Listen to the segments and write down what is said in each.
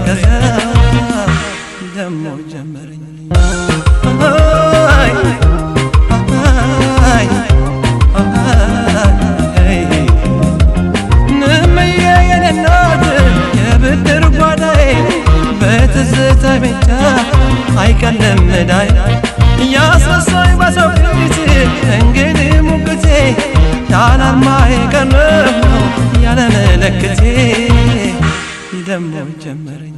ከዛ ደሞ ጀመረኝ ንመየ የኔናት የብድር ጓዳዬ በትዝታ ብቻ አይቀልም ዳይ ያስረሳኝ በሰው ፊት እንግዲህ ሙግቴ ያላማዬ ቀረብ ነው ያለ መለክቴ ደሞ ጀመረኝ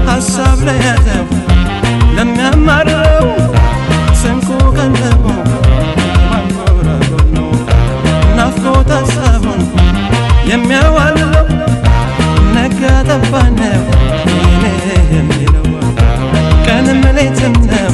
ሀሳብ ለያዘው ለሚያማርረው ስንቁ ቀለሙ ማኖራጎን ነው ናፍቆት ሀሳቡን የሚያዋልለው ነጋ ጠባ ነው እኔ የሚለው ቀንም ሌትም ነው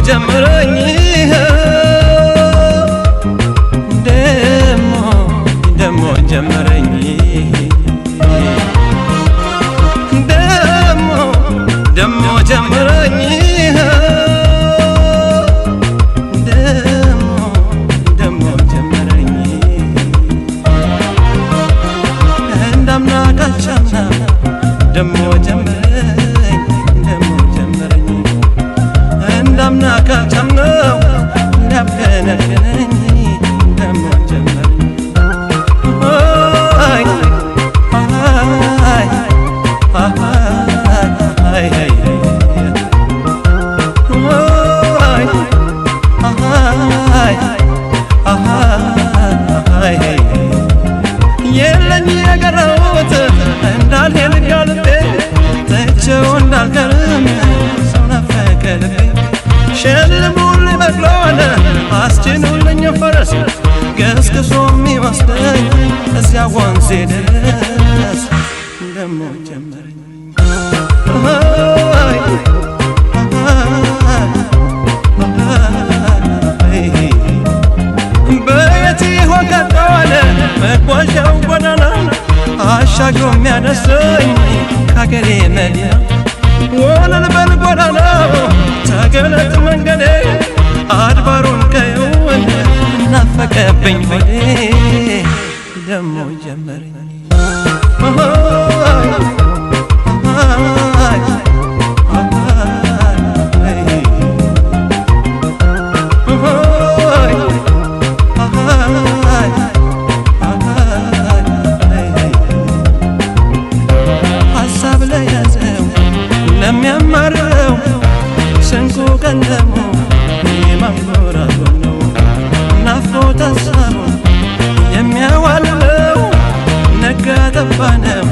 ጀመረኝ ደሞ ጀመረኝ ደሞ ጀመረኝ ደሞ ጀመረኝ እንዳምና ካቻምና ደሞ ጀመረኝ ደሞ ጀመረኝ እንዳምና ካቻምናው እንዳብከነከነኝ ደሞ ጀመረኝ የለኝ የቀረሁት እንዳልሄድ ጋልቤ ትቼው እንዳልቀርም ሰው ናፈቀ ልቤ ሸልሙልኝ በቅሎን አስጭኑልኝ ፈረስ ገስግሶ የሚወስደኝ እዚያ ወንዜ ድረስ ደሞ ጀመረኝ በየት ይሆን ቀጠዋለ መጓዣው ጎዳና አሻግሮ የሚያደርሰኝ ከአገሬ መዲና ወለል በል ጎዳናው ተገለጥ መንገዴ አድባሩን ቀየውን ናፈቀብኝ ሆዴ ደሞ ጀመረኝ ሀሳብ ለያዘው ለሚያማርረው ስንቁ ቀለሙ የማኖራጎን ነው ናፍቆት ሀሳቡን የሚያዋልለው ነጋ ጠባ ነው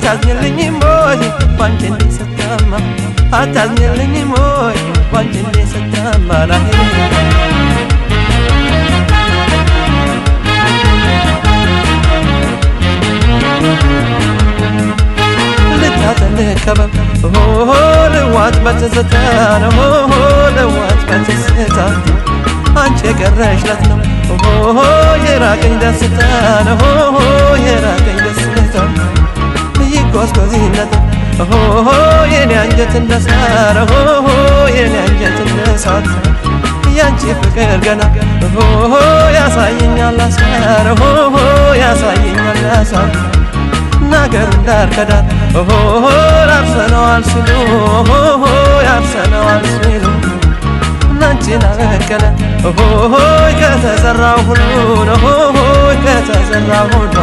አታዝኝልኝም ወይ ባንቺ እንዲሰታማ አታዝኝልኝም ወይ ባንቺ እንዲሰታማ ላይ ልታተልከበብ ልዋጥ በትዝታ ነው ልዋጥ በትዝታ አንቺ የቀረሽለት ነው የራቀኝ ደስታ ነው የራቀኝ ደስታ ይጓዝጓዝነት የኔ አንጀት እንደሳረ የኔ አንጀት እንደሳት ያንቺ ፍቅር ገና ያሳየኛል አሳረ ያሳየኛል አሳር ነገር እንዳርከዳት ያርሰነዋል ሲሉ ያርሰነዋል ሲሉ ናንቺን አበቀለ ከተዘራው ሁሉ ነው ከተዘራው ሁሉ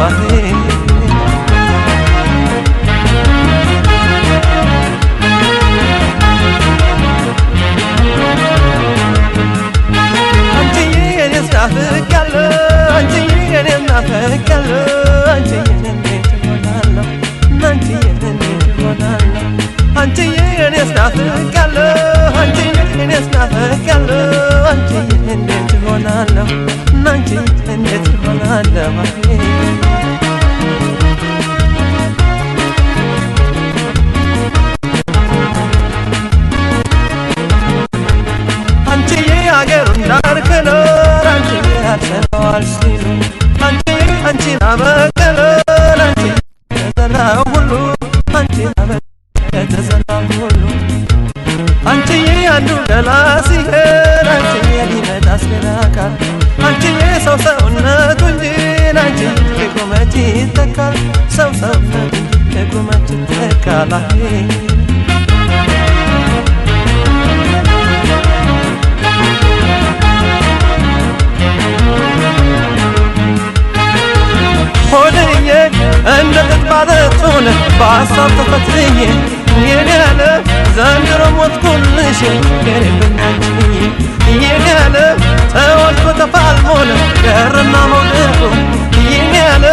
አንቺዬ እኔስ ናፍቄያለሁ አንቺዬ እኔስ ናፍቄያለሁ አንቺዬ እንዴት እሆናለሁ አንቺዬ እንዴት እሆናለሁ አንቺዬ እኔስ ናፍቄያለሁ አንቺዬ እኔስ ናፍቄያለሁ አንቺዬ እንዴት እሆናለሁ አንቺዬ እንዴት እሆናለሁ አንቺዬ አገሩን ዳር ክለር አንቺዬ ያርሰነዋል ሲሉ አንቺዬ አንቺን አበቀለ አንቺዬ የተዘራው ሁሉ አንቺን አበቀለ የተዘራው ሁሉ አንቺዬ አንዱ ደላ ሲሄድ አንቺዬ ሊመጣ አስገራካል አንቺዬ ሰው ሰውነቱ እንጂ አንቺዬ ቁመት ይተካል ሰው ሰውነቱ እንጂ ቁመት ይተካል ሆድዬ እንደ ጥባረቱን በሀሳብ ተፈትኜ የኔ ያለ ዘንድሮ ሞትኩልሽ ገሬብኝ አንቺዬ የኔ ያለ ተወልዶ ተፋልሞን ቀረና መውደቁ የኔ ያለ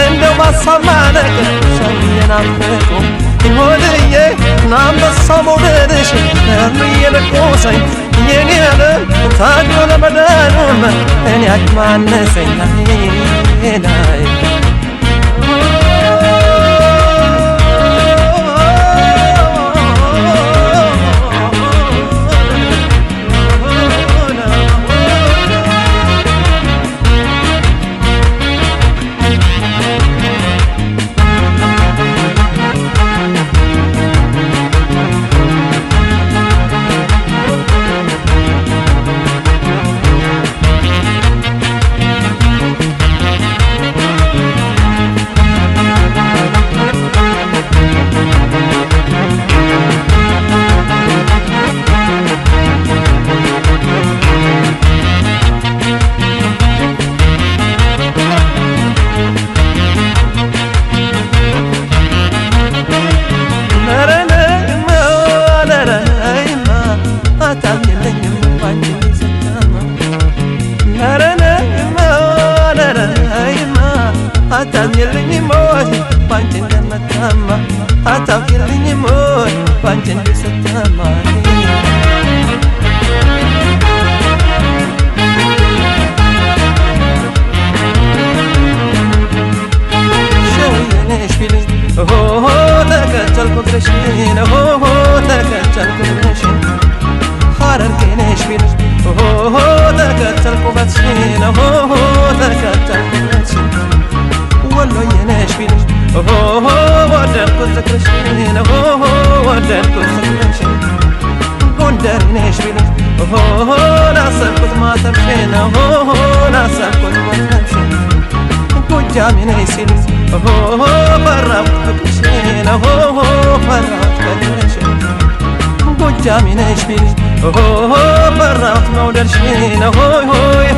እንደው በሀሳብ ማለቅ ሰው እየናፈቁ ሆድዬ ናንበሳው መውደድሽ እርም እየለቆሰኝ የኔ ያለ ታዲዮ ለመዳኑም እኔ አቅማነሰኝ ላይ አታዝኝልኝም ወይ ባንቺ እንደመታማ አታውቂልኝም ወይ ባንቺ እንደሰታማ ሸውየነሽ ቢልኝ ተከተልኩ እግርሽን ተከተልኩ እግርሽን ሐረርጌነሽ ቢልኝ ተከተልኩ ውበትሽን ተከተልኩ ውበትሽን ወሎዬ ነሽ ቢልሽ ወደድኩት ፍቅርሽን ወደድኩት ፍቅርሽን ጎንደሬ ነሽ ቢልሽ ናሰብኩት ማተብሽን ናሰብኩት ማተብሽን ጎጃሜ ነሽ ሲልሽ ፈራሁት ፍቅርሽን ፈራሁት ፍቅርሽን ጎጃሜ ነሽ ቢልሽ ፈራሁት መውደድሽን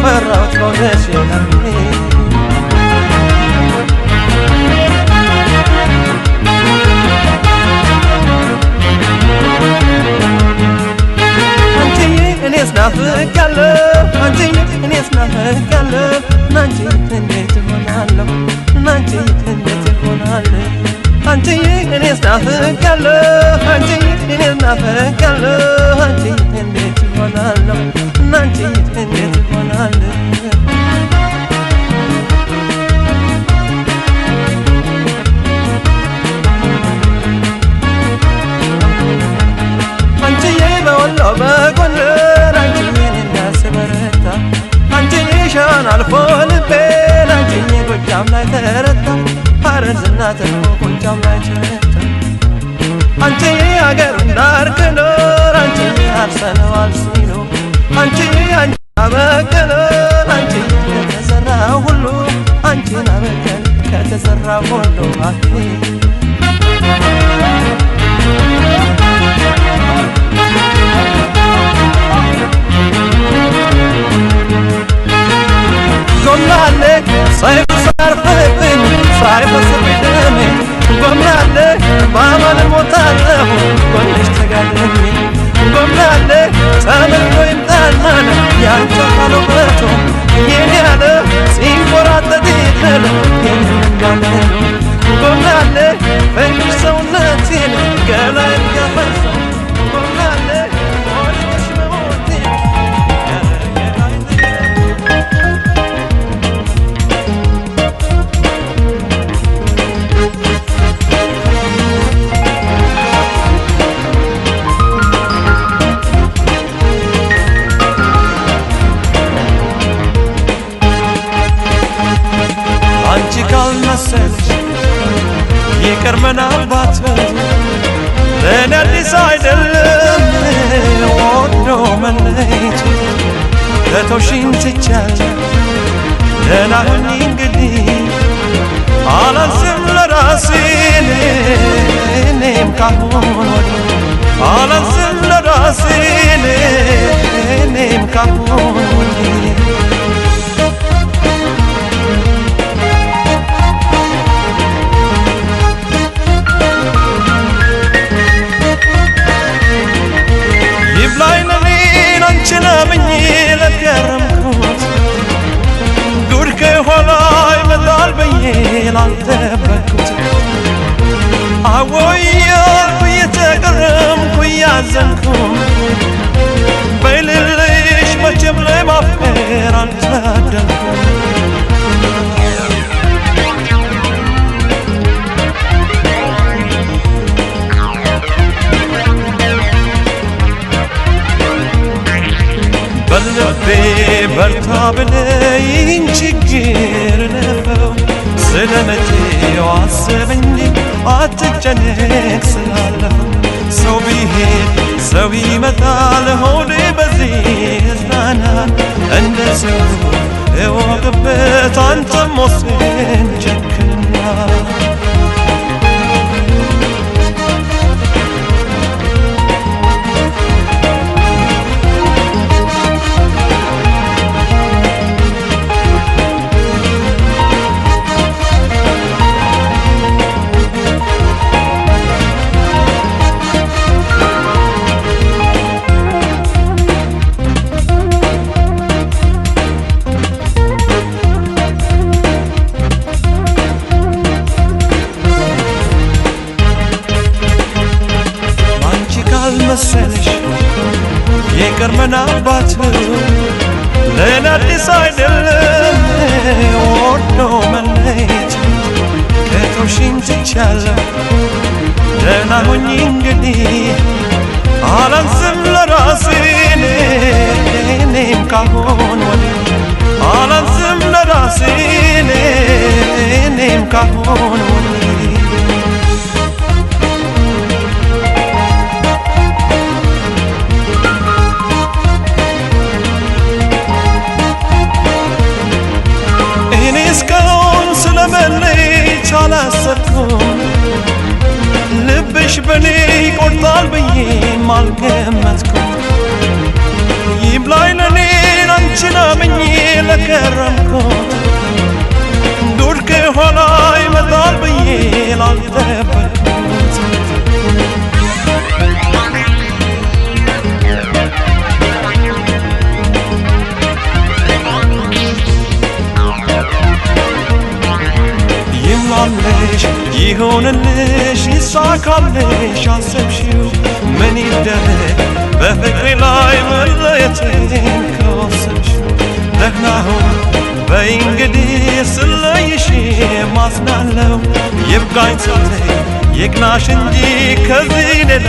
ፈራሁት መውደድሽን እኔስ ናፍቄያለሁ አንቺዬ እኔስ ናፍቄያለሁ ናንቺ እንዴት እሆናለሁ ናንቺ እንዴት እሆናለሁ አንቺዬ እኔስ ናፍቄያለሁ አንቺዬ እኔስ ናፍቄያለሁ አንቺዬ እንዴት እሆናለሁ አንቺዬ እንዴት እሆናለሁ አንቺዬ በወሎ በጎንደር አንቺዬን እንዳስበረታ አንቺዬ ሻን አልፎ ልቤን አንቺዬ ጎጃም ላይ ተረታ ሐረር ዝና ተርፎ ጎጃም ላይ ቸረታ አንቺዬ አገሩን ዳር ክኖር አንቺዬ አርሰነዋል ሲሉ አንቺዬ አንቺን አበቀለ አንቺዬ ከተዘራ ሁሉ አንቺን አበቀለ ከተዘራ ሁሉ ጎምናለ ሳይፈሳርፍብኝ ሳይፈስብኝ ደሜ ጎምናለ በአማን ሞታለሁ ጎንሽ ተጋድሜ ጎምናለ ተመልቶ ይምጣናለ ያንቺ አካል ውበቱ የኔ ያለ ሲንቆራጠጥ ይጥል የኔን እንዳለ ጎምናለ ፍቅርሽ ሰውነቴን ገላዬን ያፈርሰው ጎምናለ ወድሽ መሞቴን አንቺ ካልመሰልሽ ይቅር ምናልባት ለእኔ አዲስ አይደለም ወዶ መለየት ከተውሽኝ ትቻለሁ ደህና ሁኚ እንግዲህ አላንስም ለራሴ እኔም ካሁን ወዲህ አላንስም ለራሴ እኔም ካሁን ወዲህ ይብላኝ ለኔን አንቺን አምኜ ለገረምኩት ጉድ ከኋላ ይመጣል ብዬ ላልጠበቅኩት አዎይ እያልኩ እየተገረምኩ እያዘንኩ በልልሽ መቼም ለማፍቀር አልታደልኩም በልቤ በርታ ብለይኝ ችግር ለፈው ስለ መቼው አስብ እንጂ አትጨነቅ ስላለፈው ሰው ቢሄድ ሰው ይመጣል ሆዴ በዚህ እዝናናል እንደ ሰው እወቅበት አንተም ወስን ጨክና መሰለሽ ይቅር ምናልባት ለእኔ አዲስ አይደለም ወዶ መለየት ከተውሽኝ ትቻለሁ ደህና ሁኚ እንግዲህ አላንስም ለራሴ እኔም ካሁን ወዲህ አላንስም ለራሴ እኔም ካሁን ወዲህ እስካሁን ስለመለየት አላሰብኩም ልብሽ በኔ ይቆርጣል ብዬም አልገመትኩም ይብላኝ ለኔን አንቺን አምኜ ለከረምኩት ጉድ ከኋላ ይመጣል ብዬ ላልጠበቅኩት ይስማምልሽ ይሁንልሽ ይሳካልሽ አሰብሽው ምን ይደረግ በፍቅሬ ላይ መለየቴን ከወሰንሽው ደህና ሁን በይ እንግዲህ ስለይሽ ማዝናለው ይብቃኝ ሳትይ ይቅናሽ እንጂ ከዚህ ሌላ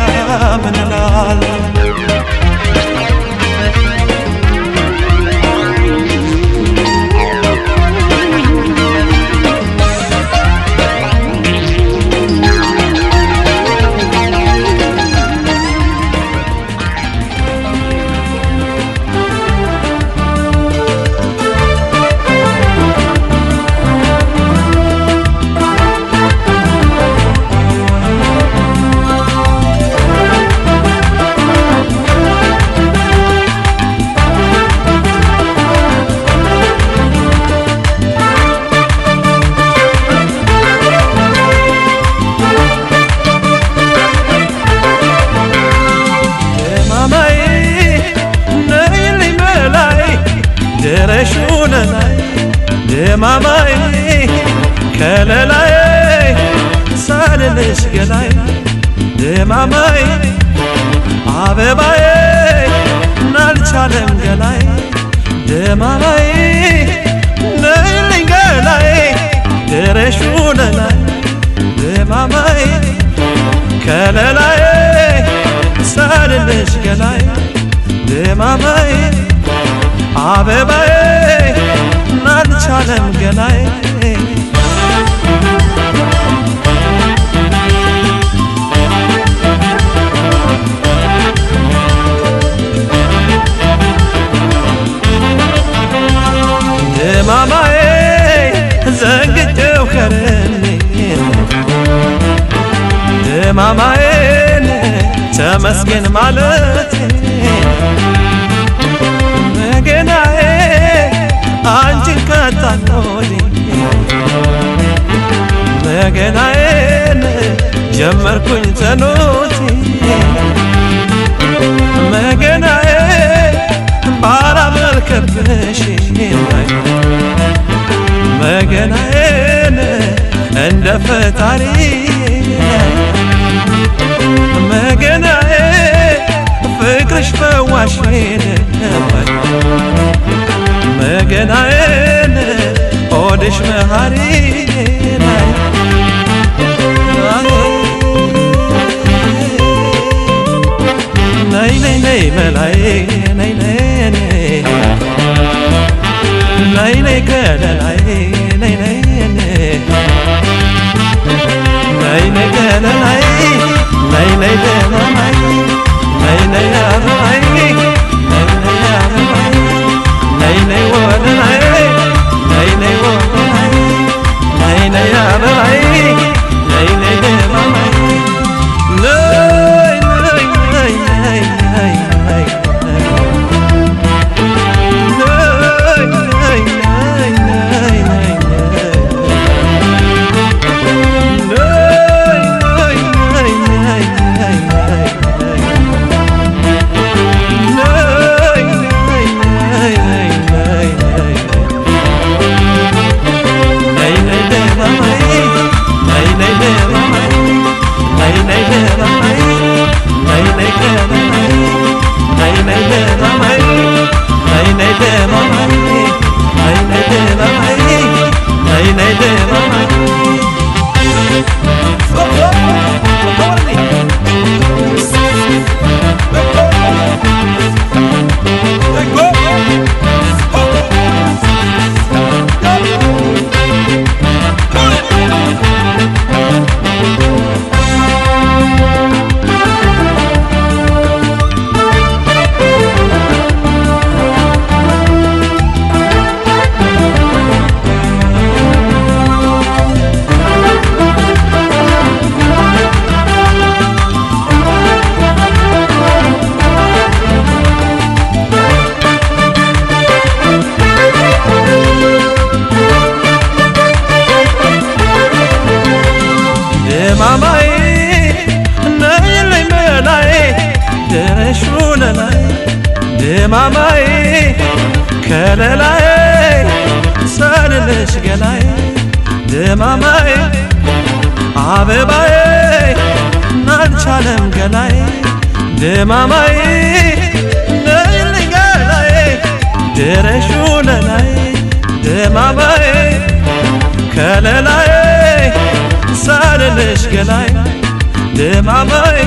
ምን እላለሁ ደማማይ ከለላይ ሳልልሽ ገላይ ደማማይ አበባይ ናልቻለም ገላይ ደማማይ ነይልኝ ገላይ ድረሽ ውለላይ ደማማይ ከለላይ ሳልልሽ ገላይ ደማማይ አበባይ ናልቻለም ገላይ ደማማዬ ዘንግቼው ከረኔ ደማማዬን ተመስገን ማለቴ መገናዬ አንቺን ከታኖኒ መገናዬን ጀመርኩኝ ተኖቲ መገናዬ ባላመልከብሽ መገናዬን እንደ ፈጣሪ መገናዬ ፍቅርሽ ፈዋሽ ነበር መገናዬን ሆድሽ መሃሪ ነይ ነይ ነይ መላይ ነይ ነይ ነይ ነይ ከለላይ ነይ ነይ ነይ ነይ ከለላይ ነይ ነይ ደማማይ ነይ ነይ አበባይ ነይ ነይ አበባይ ነይ ነይ ወለላይ ነይ ነይ ወለላይ ነይ ነይ አበባይ ነይ ነይ ደማማይ ነይ ነይ ነይ ነይ ነይ ደማማይ ነይልኝ መላይ ድረሽ ውለላይ ደማማይ ከለላይ ሳልልሽ ገላይ ድማማይ አበባዬ ናልቻለም ገላይ ድማማይ ነይልኝ ገላይ ድረሹ ለላይ ድማማይ ከለላይ ሳልልሽ ገላይ ድማማይ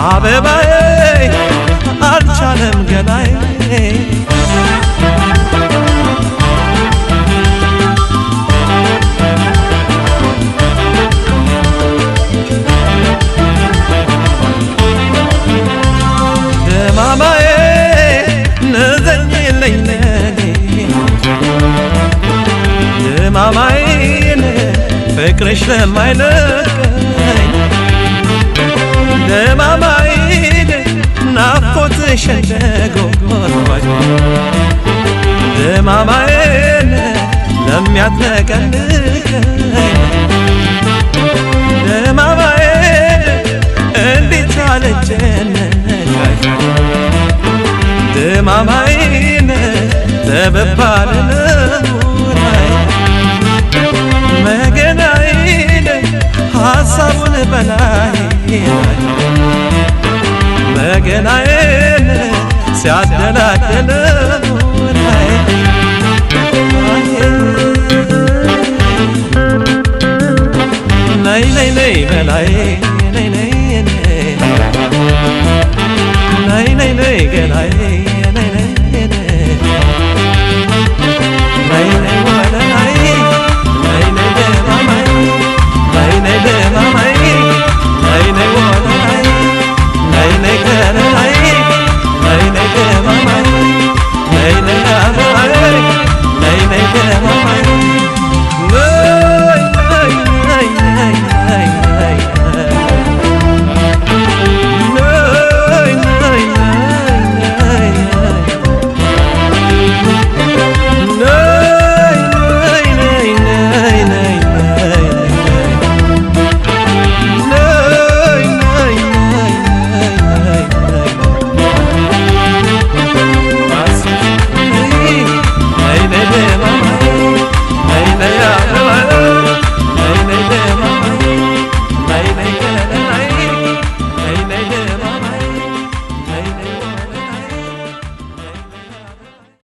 አበባዬ አልቻለም ገላይ ድማማዬ ንዘኝልኝ ለኔ ድማማዬን ፍቅርሽ ለማይለቀኝ ድማማዬን ናፍቆትሽ እንደጎርባኝ ድማማዬን ለሚያጥለቀልቀኝ ድማማዬን እንዴት አልጨነቀኝ ድማማዬን ተበባለ ልቡናይ መገናዬን ሐሳቡን በላይ መገናዬን ሲያደላደል ልቡናይ ነይ ነይ ነይ በላይ ነይ ነይ ነይ ነይ ነይ ገላይ